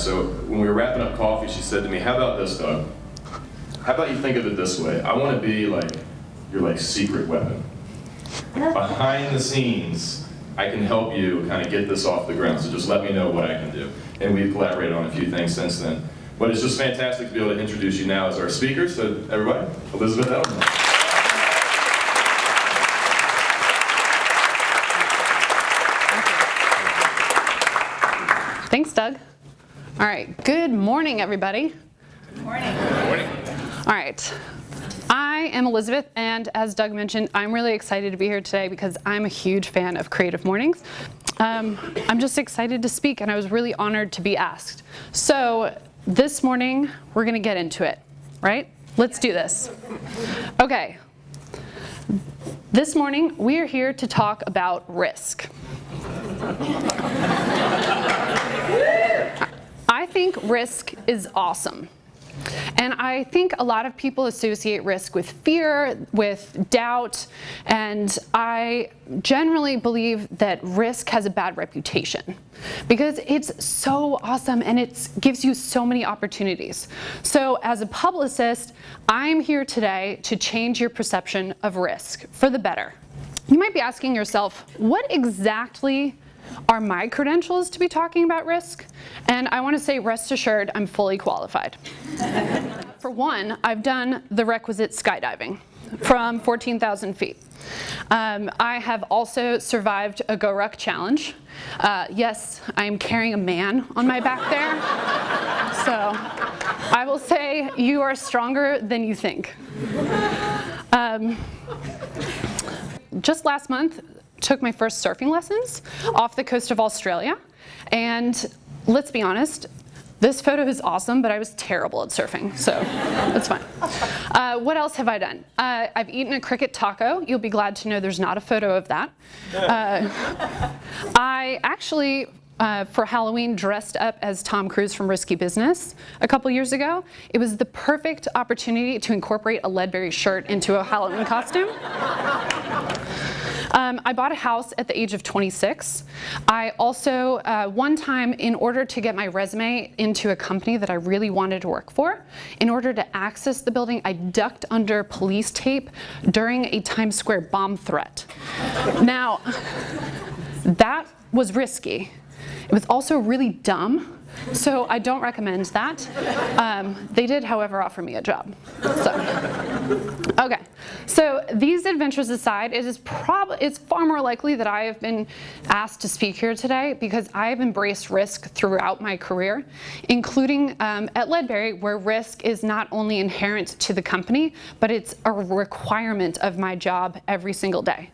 So when we were wrapping up coffee, she said to me, how about this, Doug? How about you think of it this way? I want to be like your secret weapon. Behind the scenes, I can help you kind of get this off the ground, so just let me know what I can do. And we've collaborated on a few things since then. But it's just fantastic to be able to introduce you now as our speaker. So everybody, Elisabeth Edelman. Thanks, Doug. All right, good morning, everybody. Good morning. Good morning. All right, I am Elisabeth, and as Doug mentioned, I'm really excited to be here today because I'm a huge fan of Creative Mornings. I'm just excited to speak, and I was really honored to be asked. So this morning, we're gonna get into it, right? Let's do this. Okay, this morning, we are here to talk about risk. I think risk is awesome. And I think a lot of people associate risk with fear, with doubt, and I generally believe that risk has a bad reputation because it's so awesome and it gives you so many opportunities. So as a publicist, I'm here today to change your perception of risk for the better. You might be asking yourself, what exactly are my credentials to be talking about risk? And I want to say, rest assured, I'm fully qualified. For one, I've done the requisite skydiving from 14,000 feet. I have also survived a Go Ruck challenge. Yes, I am carrying a man on my back there. So I will say you are stronger than you think. Just last month, took my first surfing lessons off the coast of Australia. And let's be honest, this photo is awesome, but I was terrible at surfing, so that's fine. What else have I done? I've eaten a cricket taco. You'll be glad to know there's not a photo of that. I actually, for Halloween, dressed up as Tom Cruise from Risky Business a couple years ago. It was the perfect opportunity to incorporate a Ledbury shirt into a Halloween costume. I bought a house at the age of 26. I also, one time, in order to get my resume into a company that I really wanted to work for, in order to access the building, I ducked under police tape during a Times Square bomb threat. Now, that was risky. It was also really dumb, so I don't recommend that. They did, however, offer me a job. Okay, so these adventures aside, it's far more likely that I have been asked to speak here today because I have embraced risk throughout my career, including at Ledbury, where risk is not only inherent to the company, but it's a requirement of my job every single day.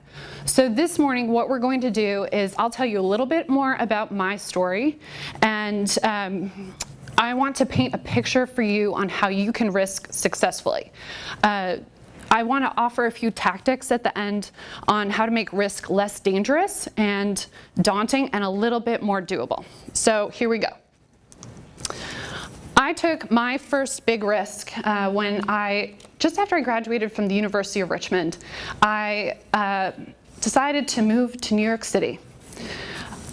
So this morning, what we're going to do is I'll tell you a little bit more about my story, and I want to paint a picture for you on how you can risk successfully. I want to offer a few tactics at the end on how to make risk less dangerous and daunting and a little bit more doable. So here we go. I took my first big risk just after I graduated from the University of Richmond. I decided to move to New York City.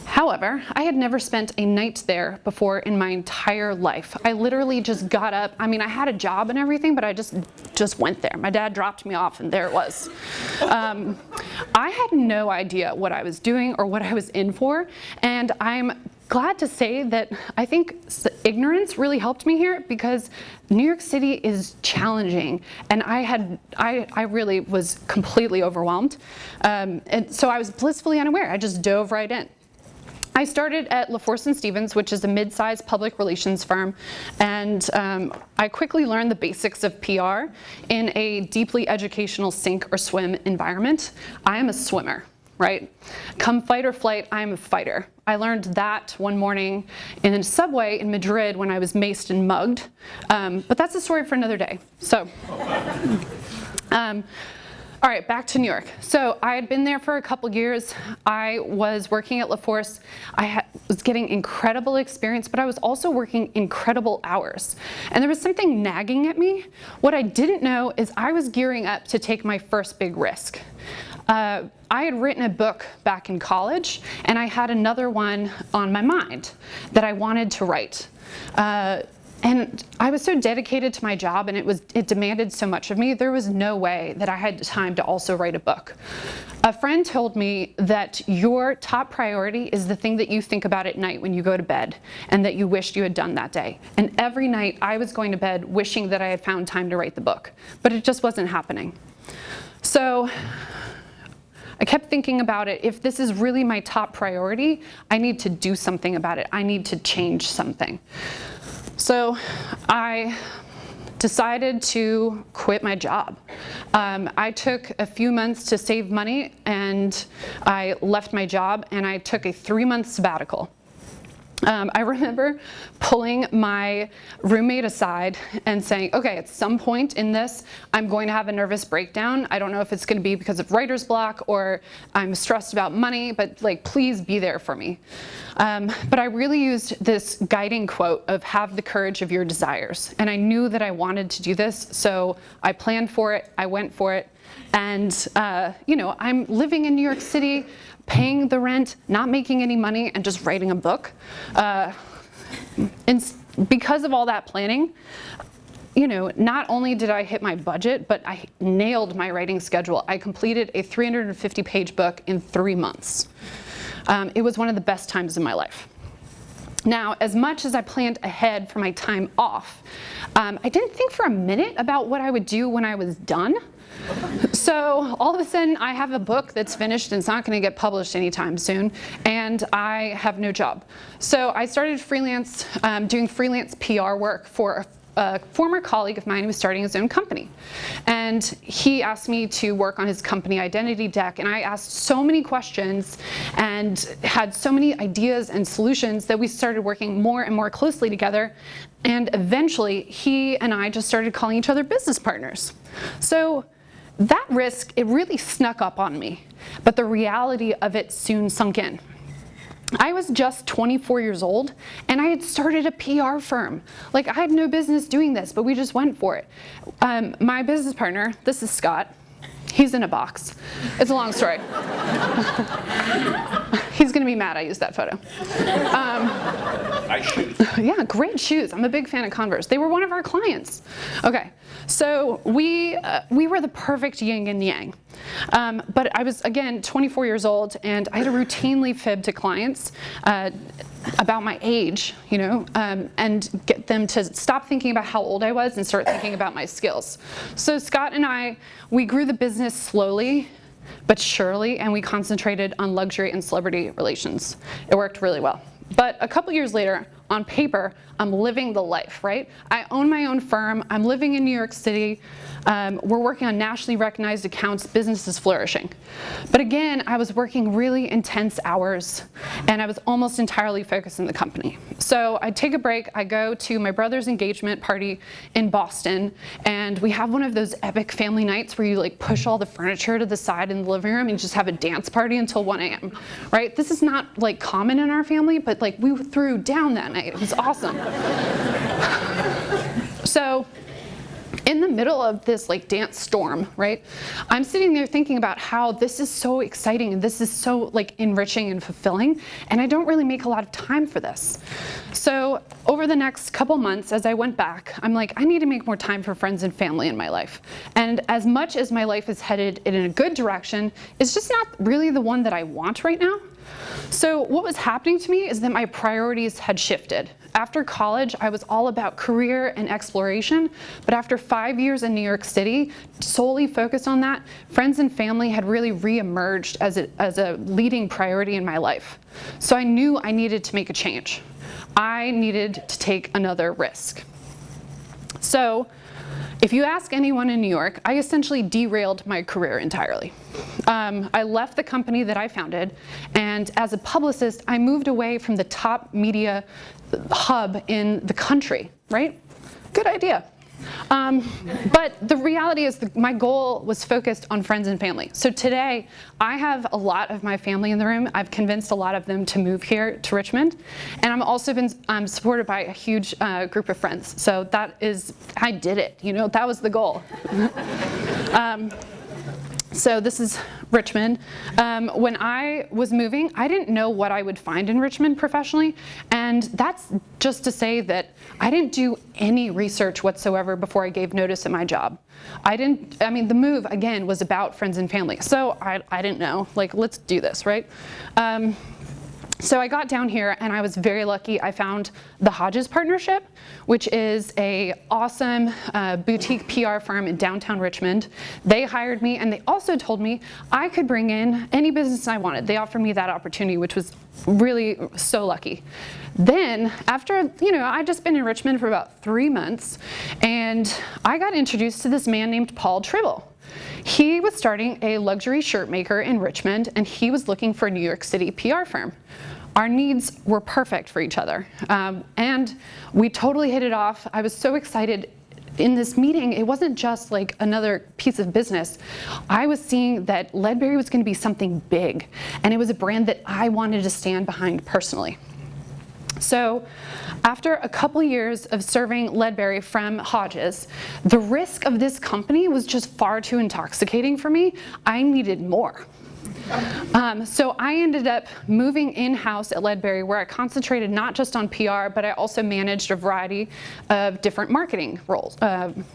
However, I had never spent a night there before in my entire life. I literally just got up. I mean, I had a job and everything, but I just went there. My dad dropped me off and there it was. I had no idea what I was doing or what I was in for, and I'm glad to say that I think ignorance really helped me here because New York City is challenging, and I really was completely overwhelmed. And so I was blissfully unaware. I just dove right in. I started at LaForce & Stevens, which is a mid-sized public relations firm, and I quickly learned the basics of PR in a deeply educational sink or swim environment. I am a swimmer, right? Come fight or flight, I am a fighter. I learned that one morning in a subway in Madrid when I was maced and mugged, but that's a story for another day. So. All right, back to New York. So I had been there for a couple years. I was working at LaForce. I was getting incredible experience, but I was also working incredible hours. And there was something nagging at me. What I didn't know is I was gearing up to take my first big risk. I had written a book back in college, and I had another one on my mind that I wanted to write. And I was so dedicated to my job, and it demanded so much of me, there was no way that I had time to also write a book. A friend told me that your top priority is the thing that you think about at night when you go to bed, and that you wished you had done that day. And every night I was going to bed wishing that I had found time to write the book, but it just wasn't happening. So I kept thinking about it. If this is really my top priority, I need to do something about it. I need to change something. So I decided to quit my job. I took a few months to save money, and I left my job, and I took a 3-month sabbatical. I remember pulling my roommate aside and saying, okay, at some point in this, I'm going to have a nervous breakdown. I don't know if it's going to be because of writer's block or I'm stressed about money, but please be there for me. But I really used this guiding quote of have the courage of your desires. And I knew that I wanted to do this, so I planned for it, I went for it. And, I'm living in New York City, paying the rent, not making any money, and just writing a book. And because of all that planning, not only did I hit my budget, but I nailed my writing schedule. I completed a 350-page book in 3 months. It was one of the best times in my life. Now, as much as I planned ahead for my time off, I didn't think for a minute about what I would do when I was done. So all of a sudden, I have a book that's finished and it's not going to get published anytime soon, and I have no job. So I started doing freelance PR work for a former colleague of mine who was starting his own company. And he asked me to work on his company identity deck, and I asked so many questions and had so many ideas and solutions that we started working more and more closely together. And eventually, he and I just started calling each other business partners. So that risk, it really snuck up on me, but the reality of it soon sunk in. I was just 24 years old, and I had started a PR firm. I had no business doing this, but we just went for it. My business partner, this is Scott. He's in a box. It's a long story. He's going to be mad I used that photo. Nice shoes. Yeah, great shoes. I'm a big fan of Converse. They were one of our clients. Okay, so we were the perfect yin and yang. But I was, again, 24 years old, and I had to routinely fib to clients about my age, and get them to stop thinking about how old I was and start thinking about my skills. So Scott and I, we grew the business slowly but surely, and we concentrated on luxury and celebrity relations. It worked really well. But a couple years later, on paper, I'm living the life, right? I own my own firm. I'm living in New York City. We're working on nationally recognized accounts. Business is flourishing. But again, I was working really intense hours, and I was almost entirely focused on the company. So I take a break. I go to my brother's engagement party in Boston, and we have one of those epic family nights where you push all the furniture to the side in the living room and just have a dance party until 1 a.m., right? This is not common in our family, but we threw down that night. It was awesome. So in the middle of this dance storm, right, I'm sitting there thinking about how this is so exciting and this is so enriching and fulfilling, and I don't really make a lot of time for this. So over the next couple months, as I went back, I'm I need to make more time for friends and family in my life. And as much as my life is headed in a good direction, it's just not really the one that I want right now. So what was happening to me is that my priorities had shifted. After college, I was all about career and exploration, but after 5 years in New York City, solely focused on that, friends and family had really re-emerged as a leading priority in my life. So I knew I needed to make a change. I needed to take another risk. So if you ask anyone in New York, I essentially derailed my career entirely. I left the company that I founded, and as a publicist, I moved away from the top media hub in the country, right? Good idea. But the reality is my goal was focused on friends and family. So today, I have a lot of my family in the room. I've convinced a lot of them to move here to Richmond. And I'm supported by a huge group of friends. So I did it, that was the goal. So this is Richmond. When I was moving, I didn't know what I would find in Richmond professionally, and that's just to say that I didn't do any research whatsoever before I gave notice at my job. The move, again, was about friends and family, so I didn't know, like, let's do this, right? So I got down here and I was very lucky. I found the Hodges Partnership, which is a awesome boutique PR firm in downtown Richmond. They hired me and they also told me I could bring in any business I wanted. They offered me that opportunity, which was really so lucky. Then after, I'd just been in Richmond for about 3 months and I got introduced to this man named Paul Tribble. He was starting a luxury shirt maker in Richmond and he was looking for a New York City PR firm. Our needs were perfect for each other, and we totally hit it off. I was so excited. In this meeting, it wasn't just like another piece of business. I was seeing that Ledbury was going to be something big, and it was a brand that I wanted to stand behind personally. So after a couple years of serving Ledbury from Hodges, the risk of this company was just far too intoxicating for me. I needed more. So I ended up moving in-house at Ledbury, where I concentrated not just on PR, but I also managed a variety of different marketing roles,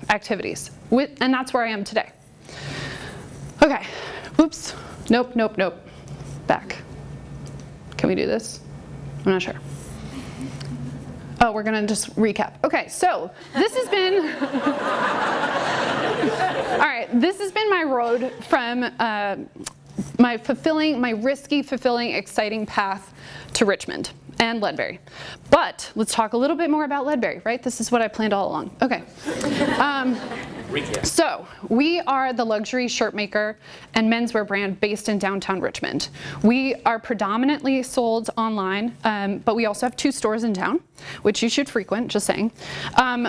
activities, and that's where I am today. Okay, oops, nope. Back. Can we do this? I'm not sure. Oh, we're gonna just recap. Okay, so this has been, all right, this has been my road from my risky, fulfilling, exciting path to Richmond and Ledbury. But let's talk a little bit more about Ledbury, right? This is what I planned all along. Okay. So we are the luxury shirt maker and menswear brand based in downtown Richmond. We are predominantly sold online, but we also have 2 stores in town, which you should frequent, just saying.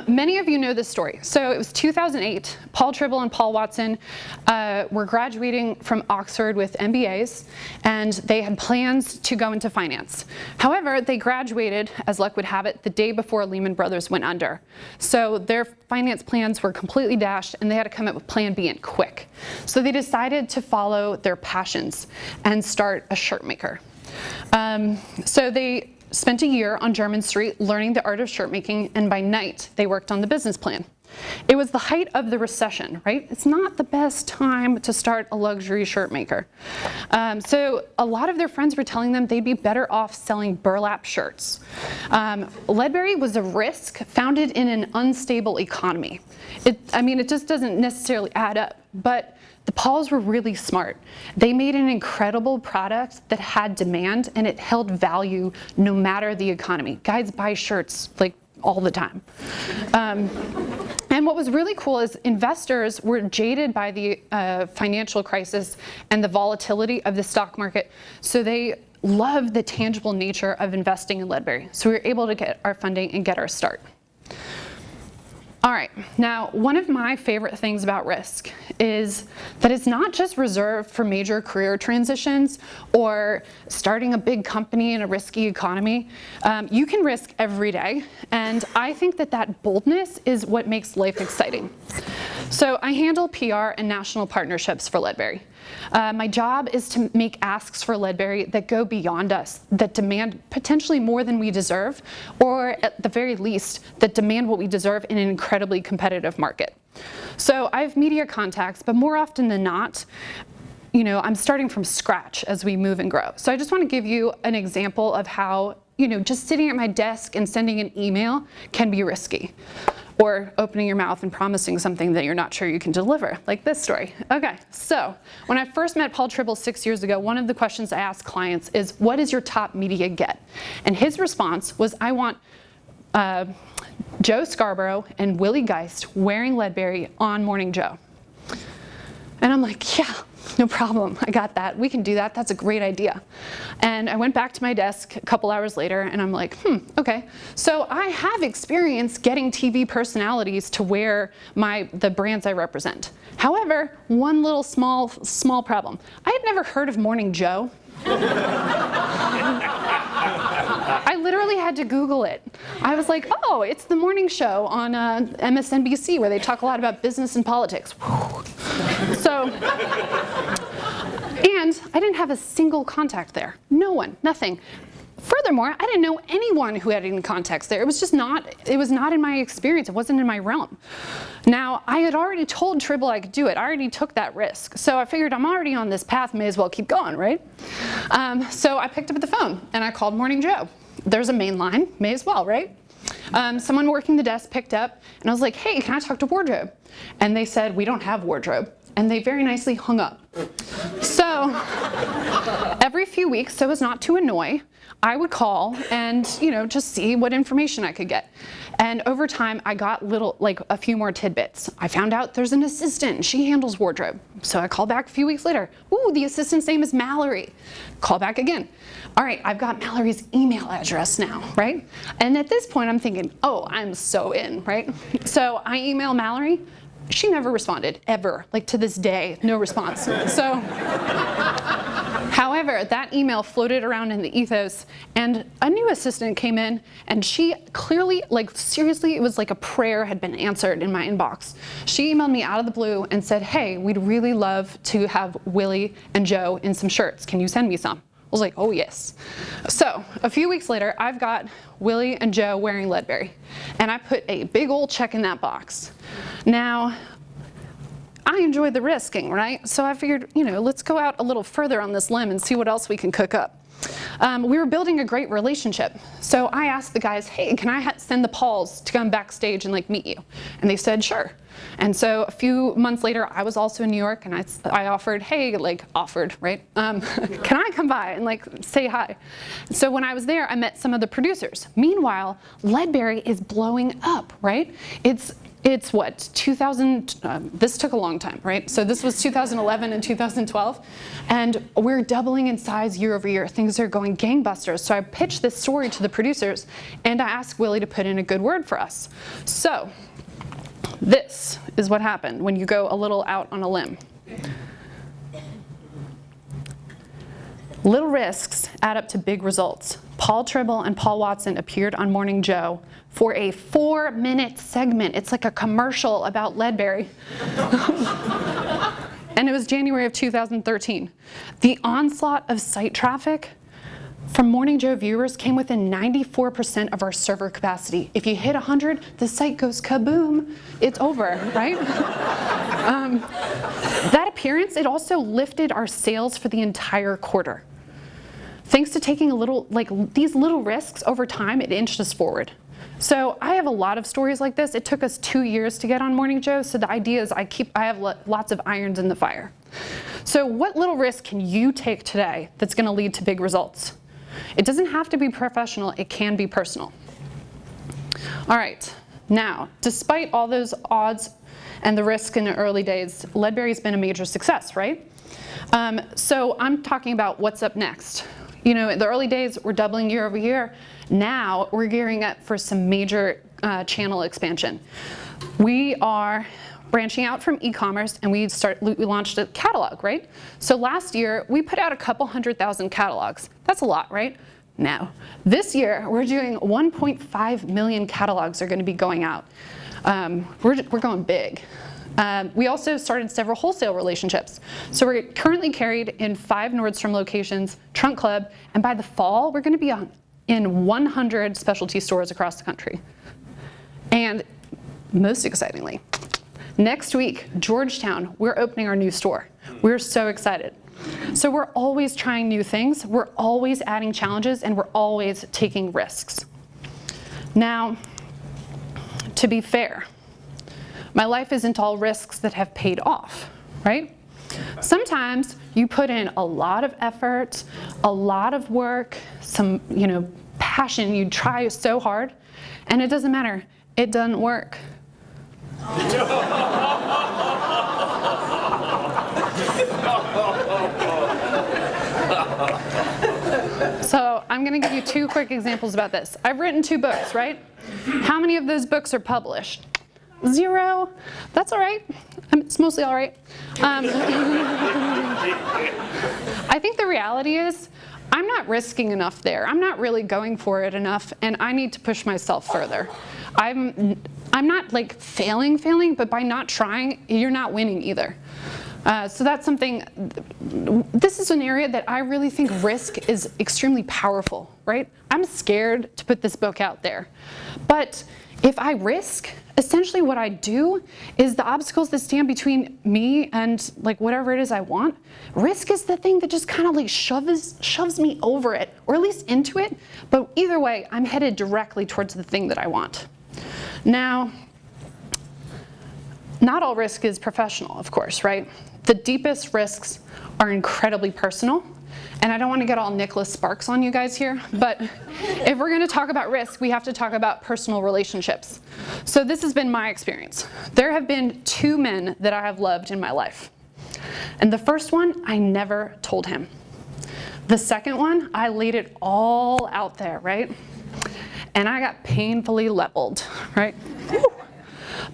Many of you know this story. So it was 2008. Paul Tribble and Paul Watson were graduating from Oxford with MBAs, and they had plans to go into finance. However, they graduated, as luck would have it, the day before Lehman Brothers went under. So their finance plans were completely dashed, and they had to come up with plan B and quick. So they decided to follow their passions and start a shirt maker. So they spent a year on Jermyn Street learning the art of shirt making, and by night they worked on the business plan. It was the height of the recession, right? It's not the best time to start a luxury shirt maker. So a lot of their friends were telling them they'd be better off selling burlap shirts. Ledbury was a risk founded in an unstable economy. It just doesn't necessarily add up, but the Pauls were really smart. They made an incredible product that had demand and it held value no matter the economy. Guys buy shirts like all the time. And what was really cool is investors were jaded by the financial crisis and the volatility of the stock market, so they loved the tangible nature of investing in Ledbury. So we were able to get our funding and get our start. All right, now one of my favorite things about risk is that it's not just reserved for major career transitions or starting a big company in a risky economy. You can risk every day, and I think that boldness is what makes life exciting. So I handle PR and national partnerships for Ledbury. My job is to make asks for Ledbury that go beyond us, that demand potentially more than we deserve, or at the very least, that demand what we deserve in an incredibly competitive market. So I have media contacts, but more often than not, I'm starting from scratch as we move and grow. So I just want to give you an example of how, just sitting at my desk and sending an email can be risky. Or opening your mouth and promising something that you're not sure you can deliver, like this story. Okay, so when I first met Paul Tribble 6 years ago, one of the questions I asked clients is, what is your top media get? And his response was, I want Joe Scarborough and Willie Geist wearing Ledbury on Morning Joe. And I'm like, yeah, no problem, I got that. We can do that, that's a great idea. And I went back to my desk a couple hours later and I'm like, okay. So I have experience getting TV personalities to wear the brands I represent. However, one little small problem. I had never heard of Morning Joe. I literally had to Google it. I was like, oh, it's the morning show on MSNBC where they talk a lot about business and politics. So, and I didn't have a single contact there. No one, nothing. Furthermore, I didn't know anyone who had any contacts there. It was not in my experience. It wasn't in my realm. Now, I had already told Tribble I could do it. I already took that risk. So I figured I'm already on this path, may as well keep going, right? So I picked up the phone and I called Morning Joe. There's a main line, may as well, right? Someone working the desk picked up and I was like, hey, can I talk to wardrobe? And they said, we don't have wardrobe. And they very nicely hung up. So every few weeks, so as not to annoy, I would call and, just see what information I could get. And over time, I got a few more tidbits. I found out there's an assistant, she handles wardrobe. So I called back a few weeks later. Ooh, the assistant's name is Mallory. Call back again. All right, I've got Mallory's email address now, right? And at this point, I'm thinking, oh, I'm so in, right? So I email Mallory. She never responded, ever. Like to this day, no response. So, however, that email floated around in the ethos, and a new assistant came in, and she clearly, seriously, it was like a prayer had been answered in my inbox. She emailed me out of the blue and said, hey, we'd really love to have Willie and Joe in some shirts. Can you send me some? I was like, oh yes. So a few weeks later, I've got Willie and Joe wearing Ledbury, and I put a big old check in that box. Now, I enjoyed the risking, right? So I figured, let's go out a little further on this limb and see what else we can cook up. We were building a great relationship. So I asked the guys, hey, can I send the Pauls to come backstage and meet you? And they said, sure. And so a few months later, I was also in New York, and I offered, hey, offered, right? Can I come by and say hi? So when I was there, I met some of the producers. Meanwhile, Ledbury is blowing up, right? It's what, 2000, this took a long time, right? So this was 2011 and 2012, and we're doubling in size year over year. Things are going gangbusters. So I pitched this story to the producers, and I asked Willie to put in a good word for us. So this is what happened when you go a little out on a limb. Little risks add up to big results. Paul Tribble and Paul Watson appeared on Morning Joe for a 4-minute segment. It's like a commercial about Ledbury. And it was January of 2013. The onslaught of site traffic from Morning Joe viewers came within 94% of our server capacity. If you hit 100, the site goes kaboom. It's over, right? That appearance, it also lifted our sales for the entire quarter. Thanks to taking these little risks over time, it inched us forward. So I have a lot of stories like this. It took us 2 years to get on Morning Joe, so the idea is I have lots of irons in the fire. So what little risk can you take today that's gonna lead to big results? It doesn't have to be professional, it can be personal. All right, now, despite all those odds and the risk in the early days, Ledbury's been a major success, right? So I'm talking about what's up next. In the early days, we're doubling year over year. Now we're gearing up for some major channel expansion. We are branching out from e-commerce, and we launched a catalog, right? So last year, we put out a couple 100,000 catalogs. That's a lot, right? No. This year, we're doing 1.5 million catalogs are going to be going out. We're going big. We also started several wholesale relationships. So we're currently carried in 5 Nordstrom locations, Trunk Club, and by the fall, we're going to be in 100 specialty stores across the country. And most excitingly, next week, Georgetown, we're opening our new store. We're so excited. So we're always trying new things, we're always adding challenges, and we're always taking risks. Now, to be fair, my life isn't all risks that have paid off, right? Sometimes you put in a lot of effort, a lot of work, some, passion, you try so hard, and it doesn't matter, it doesn't work. So I'm going to give you 2 quick examples about this. I've written 2 books, right? How many of those books are published? 0. That's all right. It's mostly all right. I think the reality is I'm not risking enough there. I'm not really going for it enough, and I need to push myself further. I'm not failing, but by not trying, you're not winning either. So that's something, this is an area that I really think risk is extremely powerful, right? I'm scared to put this book out there. But if I risk, essentially what I do is the obstacles that stand between me and like whatever it is I want, risk is the thing that just kind of like shoves me over it, or at least into it. But either way, I'm headed directly towards the thing that I want. Now, not all risk is professional, of course, right? The deepest risks are incredibly personal. And I don't want to get all Nicholas Sparks on you guys here, but if we're going to talk about risk, we have to talk about personal relationships. So this has been my experience. There have been 2 men that I have loved in my life. And the first one, I never told him. The second one, I laid it all out there, right? And I got painfully leveled, right?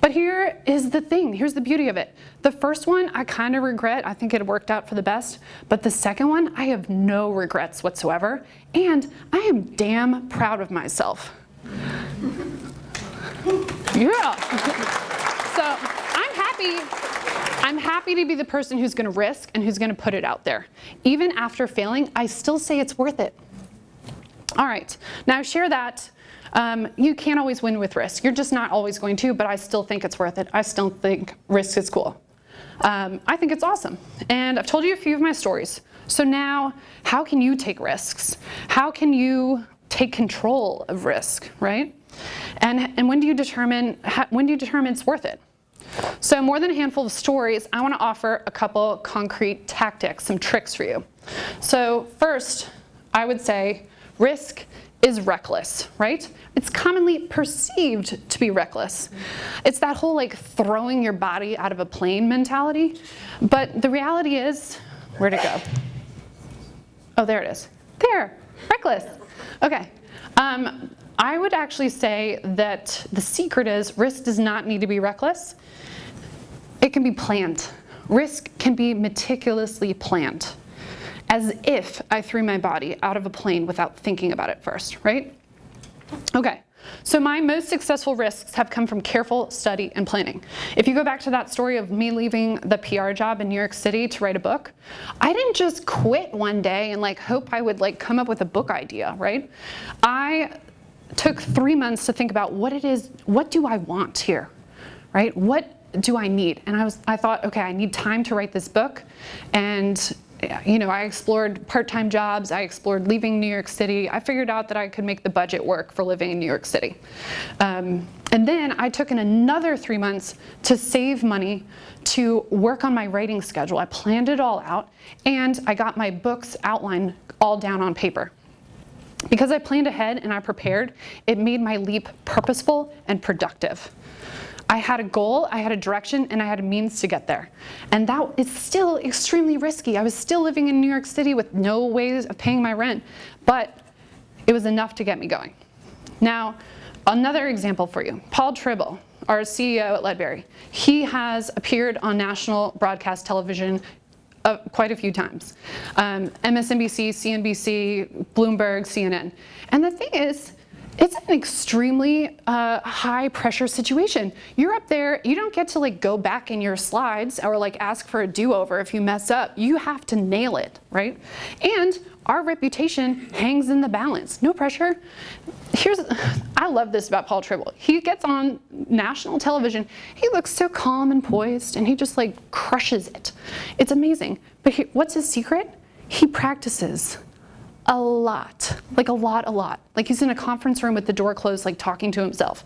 But here is the thing, here's the beauty of it. The first one, I kind of regret. I think it worked out for the best. But the second one, I have no regrets whatsoever. And I am damn proud of myself. Yeah. So I'm happy to be the person who's going to risk and who's going to put it out there. Even after failing, I still say it's worth it. All right, now share that. You can't always win with risk. You're just not always going to, but I still think it's worth it. I still think risk is cool. I think it's awesome. And I've told you a few of my stories. So now, how can you take risks? How can you take control of risk, right? And when do you determine it's worth it? So more than a handful of stories, I want to offer a couple concrete tactics, some tricks for you. So first, I would say risk is reckless, right? It's commonly perceived to be reckless. It's that whole like throwing your body out of a plane mentality. But the reality is, where'd it go? Oh, there it is. There, reckless. Okay. I would actually say that the secret is risk does not need to be reckless. It can be planned. Risk can be meticulously planned, as if I threw my body out of a plane without thinking about it first, right? Okay, so my most successful risks have come from careful study and planning. If you go back to that story of me leaving the PR job in New York City to write a book, I didn't just quit one day and like hope I would like come up with a book idea, right? I took 3 months to think about what do I want here, right? What do I need? And I thought, okay, I need time to write this book. And I explored part-time jobs. I explored leaving New York City. I figured out that I could make the budget work for living in New York City. And then I took in another 3 months to save money to work on my writing schedule. I planned it all out, and I got my book's outline all down on paper. Because I planned ahead and I prepared, it made my leap purposeful and productive. I had a goal, I had a direction, and I had a means to get there. And that is still extremely risky. I was still living in New York City with no ways of paying my rent, but it was enough to get me going. Now, another example for you. Paul Tribble, our CEO at Ledbury, he has appeared on national broadcast television quite a few times. MSNBC, CNBC, Bloomberg, CNN. And the thing is, it's an extremely high pressure situation. You're up there, you don't get to like go back in your slides or like ask for a do-over if you mess up. You have to nail it, right? And our reputation hangs in the balance. No pressure. I love this about Paul Tribble. He gets on national television. He looks so calm and poised, and he just like crushes it. It's amazing. But what's his secret? He practices. A lot. Like a lot. Like he's in a conference room with the door closed, like talking to himself.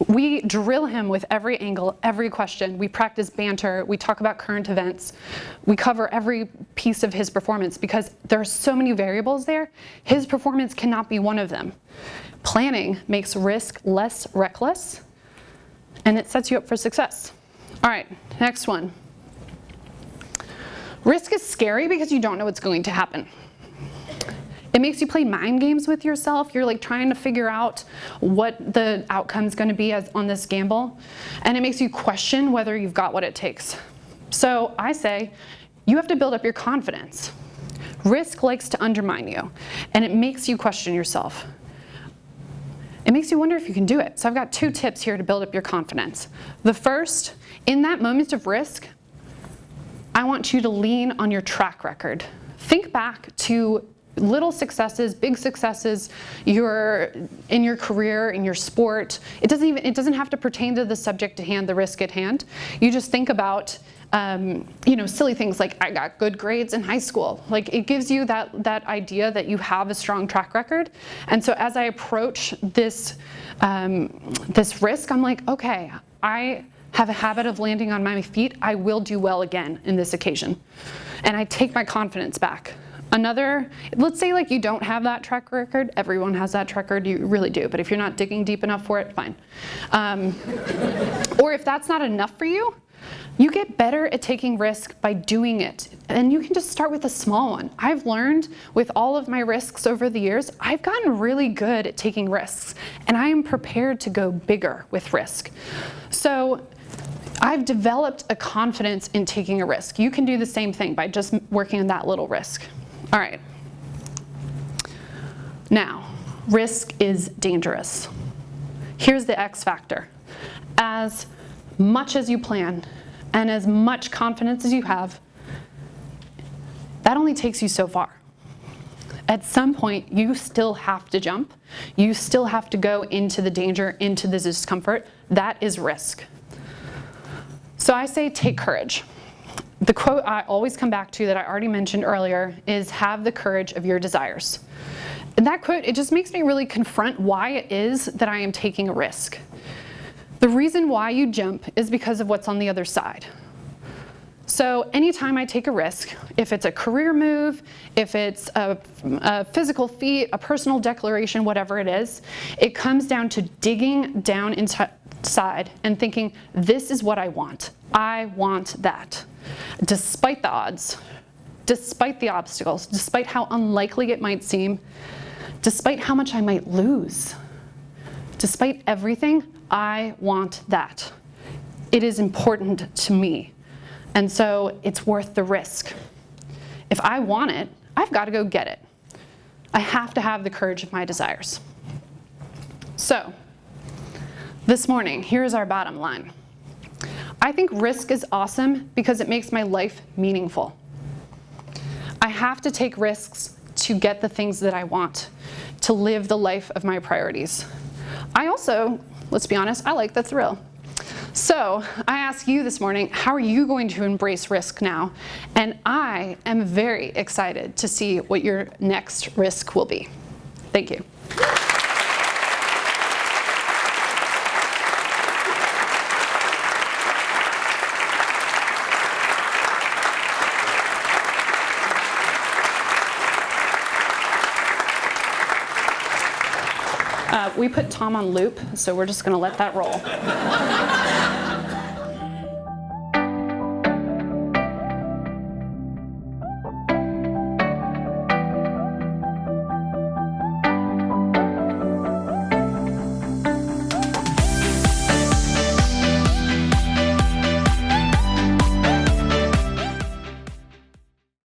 We drill him with every angle, every question. We practice banter. We talk about current events. We cover every piece of his performance because there are so many variables there. His performance cannot be one of them. Planning makes risk less reckless, and it sets you up for success. All right, next one. Risk is scary because you don't know what's going to happen. It makes you play mind games with yourself. You're like trying to figure out what the outcome's going to be on this gamble. And it makes you question whether you've got what it takes. So I say, you have to build up your confidence. Risk likes to undermine you, and it makes you question yourself. It makes you wonder if you can do it. So I've got 2 tips here to build up your confidence. The first, in that moment of risk, I want you to lean on your track record. Think back to little successes, big successes, in your career, in your sport. It doesn't have to pertain to the subject at hand, the risk at hand. You just think about silly things like I got good grades in high school. Like, it gives you that idea that you have a strong track record. And so as I approach this risk, I'm like, okay, I have a habit of landing on my feet. I will do well again in this occasion. And I take my confidence back. Let's say like you don't have that track record. Everyone has that track record, you really do. But if you're not digging deep enough for it, fine. Or if that's not enough for you, you get better at taking risk by doing it. And you can just start with a small one. I've learned with all of my risks over the years, I've gotten really good at taking risks. And I am prepared to go bigger with risk. So I've developed a confidence in taking a risk. You can do the same thing by just working on that little risk. All right. Now, risk is dangerous. Here's the X factor. As much as you plan and as much confidence as you have, that only takes you so far. At some point, you still have to jump. You still have to go into the danger, into the discomfort. That is risk. So I say take courage. The quote I always come back to that I already mentioned earlier is have the courage of your desires. And that quote, it just makes me really confront why it is that I am taking a risk. The reason why you jump is because of what's on the other side. So anytime I take a risk, if it's a career move, if it's a physical feat, a personal declaration, whatever it is, it comes down to digging down inside and thinking, this is what I want. I want that. Despite the odds, despite the obstacles, despite how unlikely it might seem, despite how much I might lose, despite everything, I want that. It is important to me. And so it's worth the risk. If I want it, I've got to go get it. I have to have the courage of my desires. So, this morning, here's our bottom line. I think risk is awesome because it makes my life meaningful. I have to take risks to get the things that I want, to live the life of my priorities. I also, let's be honest, I like the thrill. So I ask you this morning, how are you going to embrace risk now? And I am very excited to see what your next risk will be. Thank you. We put Tom on loop, so we're just going to let that roll.